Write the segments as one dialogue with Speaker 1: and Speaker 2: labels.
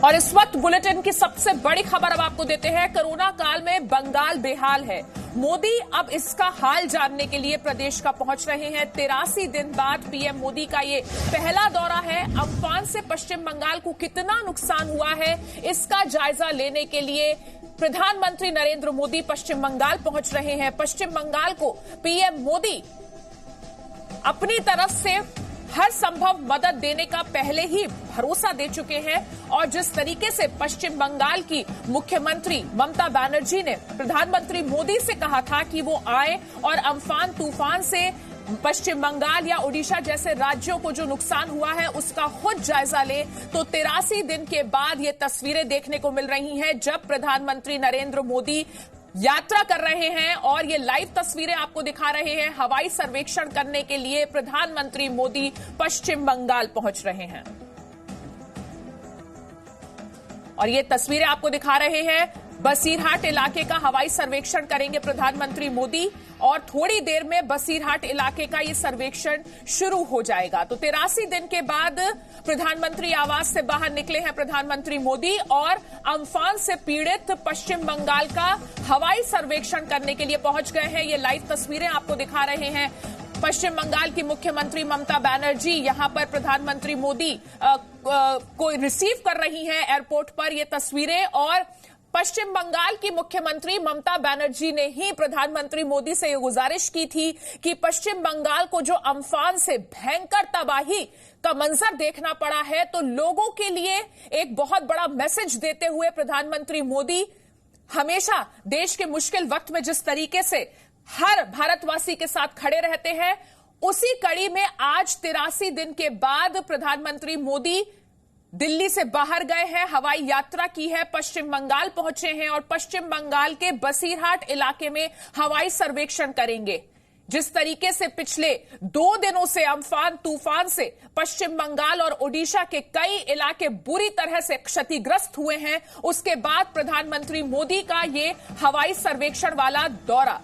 Speaker 1: और इस वक्त बुलेटिन की सबसे बड़ी खबर अब आपको देते हैं। कोरोना काल में बंगाल बेहाल है। मोदी अब इसका हाल जानने के लिए प्रदेश का पहुंच रहे हैं। 83 दिन बाद पीएम मोदी का ये पहला दौरा है। अम्फान से पश्चिम बंगाल को कितना नुकसान हुआ है, इसका जायजा लेने के लिए प्रधानमंत्री नरेंद्र मोदी पश्चिम बंगाल पहुंच रहे हैं। पश्चिम बंगाल को पीएम मोदी अपनी तरफ से हर संभव मदद देने का पहले ही भरोसा दे चुके हैं और जिस तरीके से पश्चिम बंगाल की मुख्यमंत्री ममता बनर्जी ने प्रधानमंत्री मोदी से कहा था कि वो आए और अम्फान तूफान से पश्चिम बंगाल या ओडिशा जैसे राज्यों को जो नुकसान हुआ है उसका खुद जायजा ले, तो 83 दिन के बाद ये तस्वीरें देखने को मिल रही हैं जब प्रधानमंत्री नरेंद्र मोदी यात्रा कर रहे हैं और ये लाइव तस्वीरें आपको दिखा रहे हैं। हवाई सर्वेक्षण करने के लिए प्रधानमंत्री मोदी पश्चिम बंगाल पहुंच रहे हैं और ये तस्वीरें आपको दिखा रहे हैं। बसीरहाट इलाके का हवाई सर्वेक्षण करेंगे प्रधानमंत्री मोदी और थोड़ी देर में बसीरहाट इलाके का ये सर्वेक्षण शुरू हो जाएगा। तो 83 दिन के बाद प्रधानमंत्री आवास से बाहर निकले हैं प्रधानमंत्री मोदी और अम्फान से पीड़ित पश्चिम बंगाल का हवाई सर्वेक्षण करने के लिए पहुंच गए हैं। ये लाइव तस्वीरें आपको दिखा रहे हैं। पश्चिम बंगाल की मुख्यमंत्री ममता बनर्जी यहां पर प्रधानमंत्री मोदी को रिसीव कर रही हैं एयरपोर्ट पर। ये तस्वीरें और पश्चिम बंगाल की मुख्यमंत्री ममता बनर्जी ने ही प्रधानमंत्री मोदी से ये गुजारिश की थी कि पश्चिम बंगाल को जो अम्फान से भयंकर तबाही का मंजर देखना पड़ा है, तो लोगों के लिए एक बहुत बड़ा मैसेज देते हुए प्रधानमंत्री मोदी हमेशा देश के मुश्किल वक्त में जिस तरीके से हर भारतवासी के साथ खड़े रहते हैं, उसी कड़ी में आज 83 दिन के बाद प्रधानमंत्री मोदी दिल्ली से बाहर गए हैं, हवाई यात्रा की है, पश्चिम बंगाल पहुंचे हैं और पश्चिम बंगाल के बसीरहाट इलाके में हवाई सर्वेक्षण करेंगे। जिस तरीके से पिछले 2 दिनों से अम्फान तूफान से पश्चिम बंगाल और ओडिशा के कई इलाके बुरी तरह से क्षतिग्रस्त हुए हैं, उसके बाद प्रधानमंत्री मोदी का ये हवाई सर्वेक्षण वाला दौरा।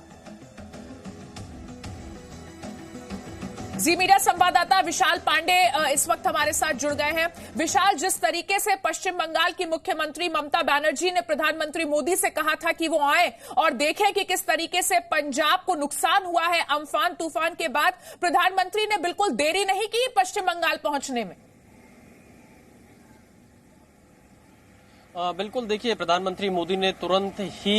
Speaker 1: जी मीडिया संवाददाता विशाल पांडे इस वक्त हमारे साथ जुड़ गए हैं। विशाल, जिस तरीके से पश्चिम बंगाल की मुख्यमंत्री ममता बनर्जी ने प्रधानमंत्री मोदी से कहा था कि वो आए और देखें कि किस तरीके से पंजाब को नुकसान हुआ है अम्फान तूफान के बाद, प्रधानमंत्री ने बिल्कुल देरी नहीं की पश्चिम बंगाल पहुंचने में।
Speaker 2: बिल्कुल, देखिए प्रधानमंत्री मोदी ने तुरंत ही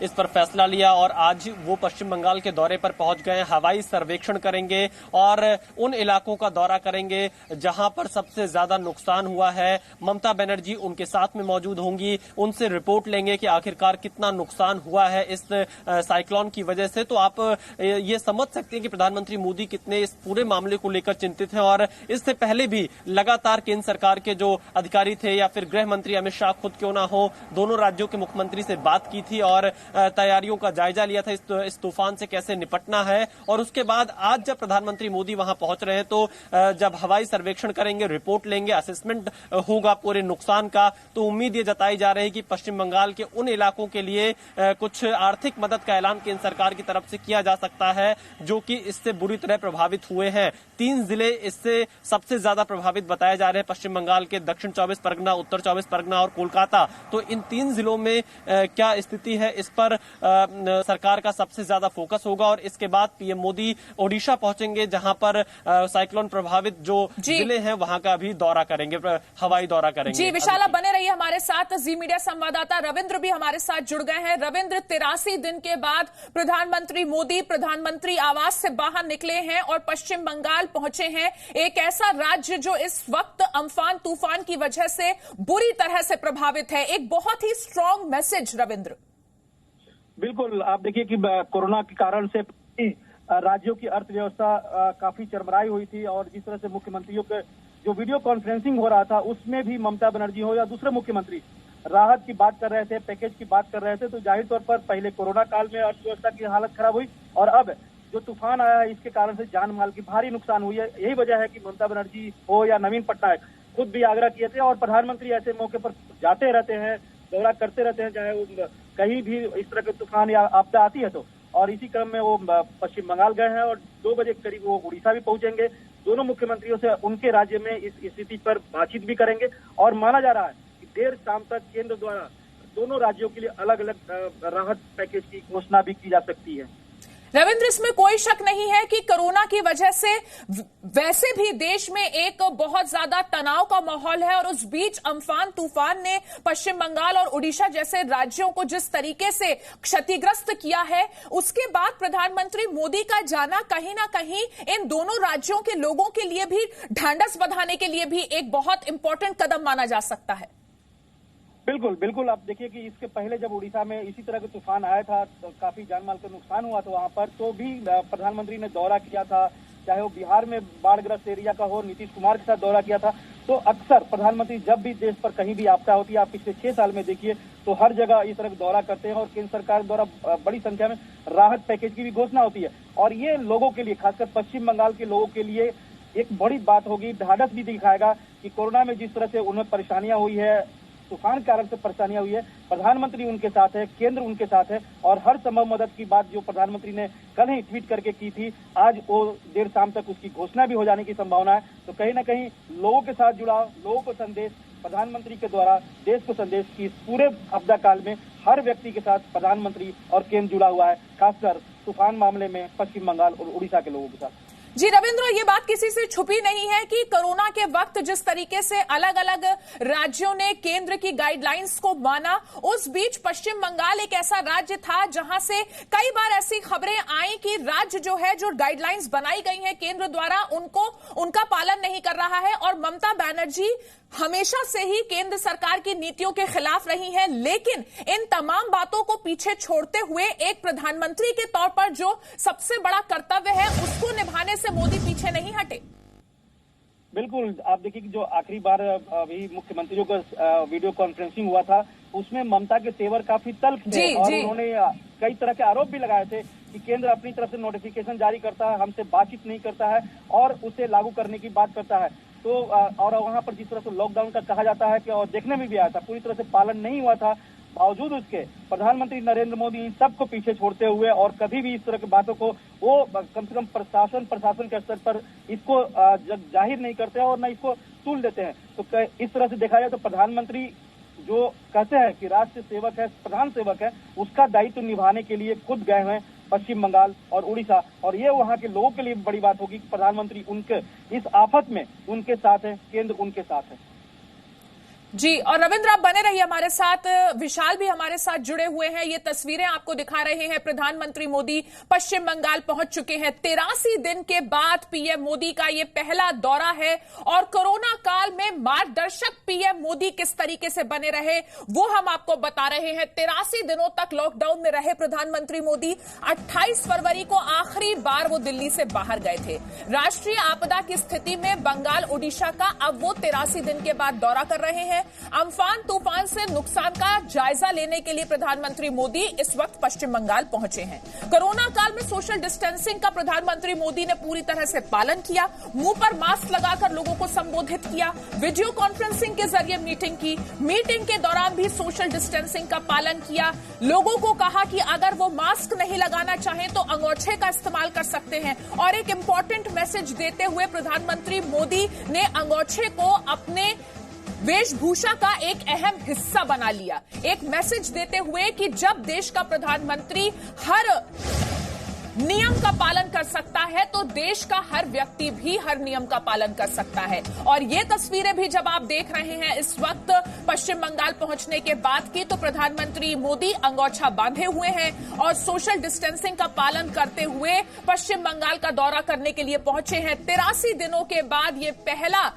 Speaker 2: इस पर फैसला लिया और आज वो पश्चिम बंगाल के दौरे पर पहुंच गए। हवाई सर्वेक्षण करेंगे और उन इलाकों का दौरा करेंगे जहां पर सबसे ज्यादा नुकसान हुआ है। ममता बनर्जी उनके साथ में मौजूद होंगी, उनसे रिपोर्ट लेंगे कि आखिरकार कितना नुकसान हुआ है इस साइक्लोन की वजह से। तो आप ये समझ सकते हैं कि प्रधानमंत्री मोदी कितने इस पूरे मामले को लेकर चिंतित हैं और इससे पहले भी लगातार केंद्र सरकार के जो अधिकारी थे या फिर गृह मंत्री अमित शाह खुद क्यों ना हो, दोनों राज्यों के मुख्यमंत्री से बात की थी और तैयारियों का जायजा लिया था इस तूफान से कैसे निपटना है। और उसके बाद आज जब प्रधानमंत्री मोदी वहां पहुंच रहे हैं, तो जब हवाई सर्वेक्षण करेंगे, रिपोर्ट लेंगे, असेसमेंट होगा पूरे नुकसान का, तो उम्मीद ये जताई जा रही है कि पश्चिम बंगाल के उन इलाकों के लिए कुछ आर्थिक मदद का ऐलान केंद्र सरकार की तरफ से किया जा सकता है जो कि इससे बुरी तरह प्रभावित हुए हैं। 3 जिले इससे सबसे ज्यादा प्रभावित बताए जा रहे हैं, पश्चिम बंगाल के दक्षिण 24 परगना, उत्तर 24 परगना और कोलकाता। तो इन 3 जिलों में क्या स्थिति है, इस पर सरकार का सबसे ज्यादा फोकस होगा और इसके बाद पीएम मोदी ओडिशा पहुंचेंगे जहां पर साइक्लोन प्रभावित जो जिले हैं वहां का भी दौरा करेंगे, हवाई दौरा करेंगे।
Speaker 1: जी विशाला, बने रहिए हमारे साथ। जी मीडिया संवाददाता रविंद्र भी हमारे साथ जुड़ गए हैं। रविंद्र, 83 दिन के बाद प्रधानमंत्री मोदी प्रधानमंत्री आवास से बाहर निकले हैं और पश्चिम बंगाल पहुंचे हैं, एक ऐसा राज्य जो इस वक्त अम्फान तूफान की वजह से बुरी तरह से प्रभावित है। एक बहुत ही स्ट्रॉन्ग मैसेज रविंद्र।
Speaker 3: बिल्कुल, आप देखिए कि कोरोना के कारण से राज्यों की अर्थव्यवस्था काफी चरमराई हुई थी और जिस तरह से मुख्यमंत्रियों के जो वीडियो कॉन्फ्रेंसिंग हो रहा था उसमें भी ममता बनर्जी हो या दूसरे मुख्यमंत्री राहत की बात कर रहे थे, पैकेज की बात कर रहे थे। तो जाहिर तौर पर पहले कोरोना काल में अर्थव्यवस्था की हालत खराब हुई और अब जो तूफान आया है इसके कारण से जान माल की भारी नुकसान हुई है। यही वजह है कि ममता बनर्जी हो या नवीन पटनायक खुद भी आग्रह किए थे और प्रधानमंत्री ऐसे मौके पर जाते रहते हैं, दौरा करते रहते हैं, चाहे वो कहीं भी इस तरह के तूफान या आपदा आती है तो। और इसी क्रम में वो पश्चिम बंगाल गए हैं और 2 बजे के करीब वो उड़ीसा भी पहुंचेंगे। दोनों मुख्यमंत्रियों से उनके राज्य में इस स्थिति पर बातचीत भी करेंगे और माना जा रहा है कि देर शाम तक केंद्र द्वारा दोनों राज्यों के लिए अलग अलग राहत पैकेज की घोषणा भी की जा सकती है।
Speaker 1: रविंद्र, इसमें कोई शक नहीं है कि कोरोना की वजह से वैसे भी देश में एक बहुत ज्यादा तनाव का माहौल है और उस बीच अम्फान तूफान ने पश्चिम बंगाल और उड़ीसा जैसे राज्यों को जिस तरीके से क्षतिग्रस्त किया है, उसके बाद प्रधानमंत्री मोदी का जाना कहीं ना कहीं इन दोनों राज्यों के लोगों के लिए भी ढांढस बंधाने के लिए भी एक बहुत इंपॉर्टेंट कदम माना जा सकता है।
Speaker 3: बिल्कुल बिल्कुल, आप देखिए कि इसके पहले जब उड़ीसा में इसी तरह का तूफान आया था तो काफी जान माल का नुकसान हुआ था वहां पर, तो भी प्रधानमंत्री ने दौरा किया था, चाहे वो बिहार में बाढ़ग्रस्त एरिया का हो, नीतीश कुमार के साथ दौरा किया था। तो अक्सर प्रधानमंत्री जब भी देश पर कहीं भी आपदा होती है, आप पिछले 6 साल में देखिए तो हर जगह इस तरह दौरा करते हैं और केंद्र सरकार द्वारा बड़ी संख्या में राहत पैकेज की भी घोषणा होती है। और ये लोगों के लिए, खासकर पश्चिम बंगाल के लोगों के लिए एक बड़ी बात होगी, ढाढ़स भी दिखाएगा कि कोरोना में जिस तरह से उन्हें परेशानियां हुई है, तूफान के कारण से परेशानियां हुई है, प्रधानमंत्री उनके साथ है, केंद्र उनके साथ है और हर संभव मदद की बात जो प्रधानमंत्री ने कल ही ट्वीट करके की थी, आज वो देर शाम तक उसकी घोषणा भी हो जाने की संभावना है। तो कहीं ना कहीं लोगों के साथ जुड़ाव, लोगों को संदेश, प्रधानमंत्री के द्वारा देश को संदेश की इस पूरे आपदा काल में हर व्यक्ति के साथ प्रधानमंत्री और केंद्र जुड़ा हुआ है, खासकर तूफान मामले में पश्चिम बंगाल और उड़ीसा के लोगों के साथ।
Speaker 1: जी रविंद्र, ये बात किसी से छुपी नहीं है कि कोरोना के वक्त जिस तरीके से अलग अलग राज्यों ने केंद्र की गाइडलाइंस को माना, उस बीच पश्चिम बंगाल एक ऐसा राज्य था जहां से कई बार ऐसी खबरें आई कि राज्य जो है, जो गाइडलाइंस बनाई गई हैं केंद्र द्वारा, उनका पालन नहीं कर रहा है। और ममता बनर्जी हमेशा से ही केंद्र सरकार की नीतियों के खिलाफ रही हैं, लेकिन इन तमाम बातों को पीछे छोड़ते हुए एक प्रधानमंत्री के तौर पर जो सबसे बड़ा कर्तव्य है उसको निभाने से मोदी पीछे नहीं हटे।
Speaker 3: बिल्कुल, आप देखिए कि जो आखिरी बार अभी मुख्यमंत्रियों का वीडियो कॉन्फ्रेंसिंग हुआ था, उसमें ममता के तेवर काफी तल्ख थे और उन्होंने कई तरह के आरोप भी लगाए थे कि केंद्र अपनी तरफ से नोटिफिकेशन जारी करता है, हमसे बातचीत नहीं करता है और उसे लागू करने की बात करता है। तो और वहां पर जिस तरह से लॉकडाउन का कहा जाता है कि और देखने में भी आया था, पूरी तरह से पालन नहीं हुआ था, बावजूद उसके प्रधानमंत्री नरेंद्र मोदी इन सबको पीछे छोड़ते हुए और कभी भी इस तरह की बातों को वो कम से कम प्रशासन के स्तर पर इसको जाहिर नहीं करते और न इसको तूल देते हैं। तो इस तरह से देखा जाए तो प्रधानमंत्री जो कहते हैं कि राष्ट्र सेवक है, प्रधान सेवक है, उसका दायित्व निभाने के लिए खुद गए हैं पश्चिम बंगाल और उड़ीसा, और ये वहां के लोगों के लिए बड़ी बात होगी कि प्रधानमंत्री उनके इस आफत में उनके साथ है, केंद्र उनके साथ है।
Speaker 1: जी, और रविंद्र आप बने रहिए हमारे साथ, विशाल भी हमारे साथ जुड़े हुए हैं। ये तस्वीरें आपको दिखा रहे हैं, प्रधानमंत्री मोदी पश्चिम बंगाल पहुंच चुके हैं। 83 दिन के बाद पीएम मोदी का ये पहला दौरा है और कोरोना काल में मार्गदर्शक पीएम मोदी किस तरीके से बने रहे वो हम आपको बता रहे हैं। 83 दिनों तक लॉकडाउन में रहे प्रधानमंत्री मोदी। 28 फरवरी को आखिरी बार वो दिल्ली से बाहर गए थे। राष्ट्रीय आपदा की स्थिति में बंगाल उड़ीसा का अब वो 83 दिन के बाद दौरा कर रहे हैं। अम्फान तूफान से नुकसान का जायजा लेने के लिए प्रधानमंत्री मोदी इस वक्त पश्चिम बंगाल पहुंचे हैं। कोरोना काल में सोशल डिस्टेंसिंग का प्रधानमंत्री मोदी ने पूरी तरह से पालन किया, मुंह पर मास्क लगाकर लोगों को संबोधित किया, वीडियो कॉन्फ्रेंसिंग के जरिए मीटिंग की। मीटिंग के दौरान भी सोशल डिस्टेंसिंग का पालन किया। लोगों को कहा कि अगर वो मास्क नहीं लगाना चाहें तो अंगोछे का इस्तेमाल कर सकते हैं। और एक इंपॉर्टेंट मैसेज देते हुए प्रधानमंत्री मोदी ने अंगोछे को अपने वेशभूषा का एक अहम हिस्सा बना लिया, एक मैसेज देते हुए कि जब देश का प्रधानमंत्री हर नियम का पालन कर सकता है तो देश का हर व्यक्ति भी हर नियम का पालन कर सकता है। और ये तस्वीरें भी जब आप देख रहे हैं इस वक्त पश्चिम बंगाल पहुंचने के बाद की, तो प्रधानमंत्री मोदी अंगोछा बांधे हुए हैं और सोशल डिस्टेंसिंग का पालन करते हुए पश्चिम बंगाल का दौरा करने के लिए पहुंचे हैं। 83 दिनों के बाद ये पहला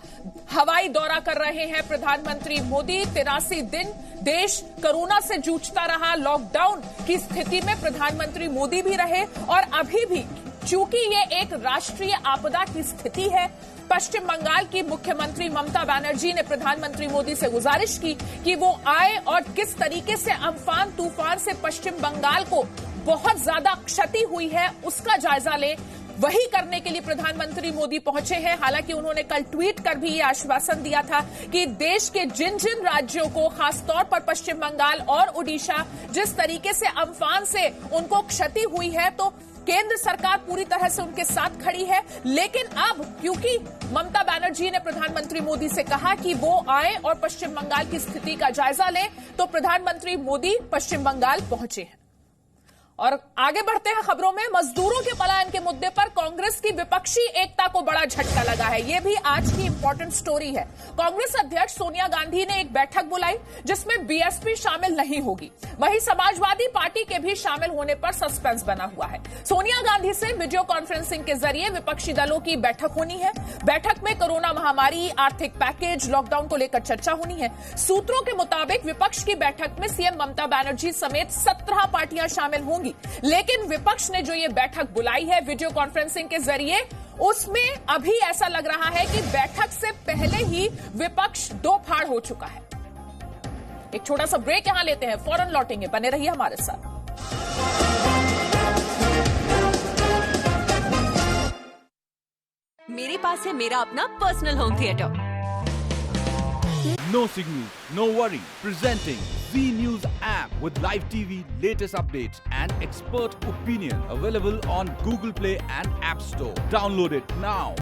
Speaker 1: हवाई दौरा कर रहे हैं प्रधानमंत्री मोदी। 83 दिन देश कोरोना से जूझता रहा, लॉकडाउन की स्थिति में प्रधानमंत्री मोदी भी रहे और अभी भी चूंकि ये एक राष्ट्रीय आपदा की स्थिति है, पश्चिम बंगाल की मुख्यमंत्री ममता बनर्जी ने प्रधानमंत्री मोदी से गुजारिश की कि वो आए और किस तरीके से अम्फान तूफान से पश्चिम बंगाल को बहुत ज्यादा क्षति हुई है उसका जायजा ले। वही करने के लिए प्रधानमंत्री मोदी पहुंचे हैं। हालांकि उन्होंने कल ट्वीट कर भी ये आश्वासन दिया था कि देश के जिन जिन राज्यों को, खासतौर पर पश्चिम बंगाल और उड़ीसा, जिस तरीके से अम्फान से उनको क्षति हुई है, तो केंद्र सरकार पूरी तरह से उनके साथ खड़ी है। लेकिन अब क्योंकि ममता बनर्जी ने प्रधानमंत्री मोदी से कहा कि वो आए और पश्चिम बंगाल की स्थिति का जायजा लें, तो प्रधानमंत्री मोदी पश्चिम बंगाल पहुंचे हैं। और आगे बढ़ते हैं खबरों में। मजदूरों के पलायन के मुद्दे पर कांग्रेस की विपक्षी एकता को बड़ा झटका लगा है। यह भी आज की इंपॉर्टेंट स्टोरी है। कांग्रेस अध्यक्ष सोनिया गांधी ने एक बैठक बुलाई जिसमें बीएसपी शामिल नहीं होगी। वहीं समाजवादी पार्टी के भी शामिल होने पर सस्पेंस बना हुआ है। सोनिया गांधी से वीडियो कॉन्फ्रेंसिंग के जरिए विपक्षी दलों की बैठक होनी है। बैठक में कोरोना महामारी, आर्थिक पैकेज, लॉकडाउन को लेकर चर्चा होनी है। सूत्रों के मुताबिक विपक्ष की बैठक में सीएम ममता बनर्जी समेत 17 पार्टियां शामिल होंगी। लेकिन विपक्ष ने जो ये बैठक बुलाई है वीडियो कॉन्फ्रेंसिंग के जरिए, उसमें अभी ऐसा लग रहा है कि बैठक से पहले ही विपक्ष दो फाड़ हो चुका है। एक छोटा सा ब्रेक यहां लेते हैं, फौरन लौटेंगे, बने रहिए हमारे साथ।
Speaker 4: मेरे पास है मेरा अपना personal home theatre.
Speaker 5: No signal, no worry. Presenting Z News app with live TV, latest updates and expert opinion. Available on Google Play and App Store. Download it now.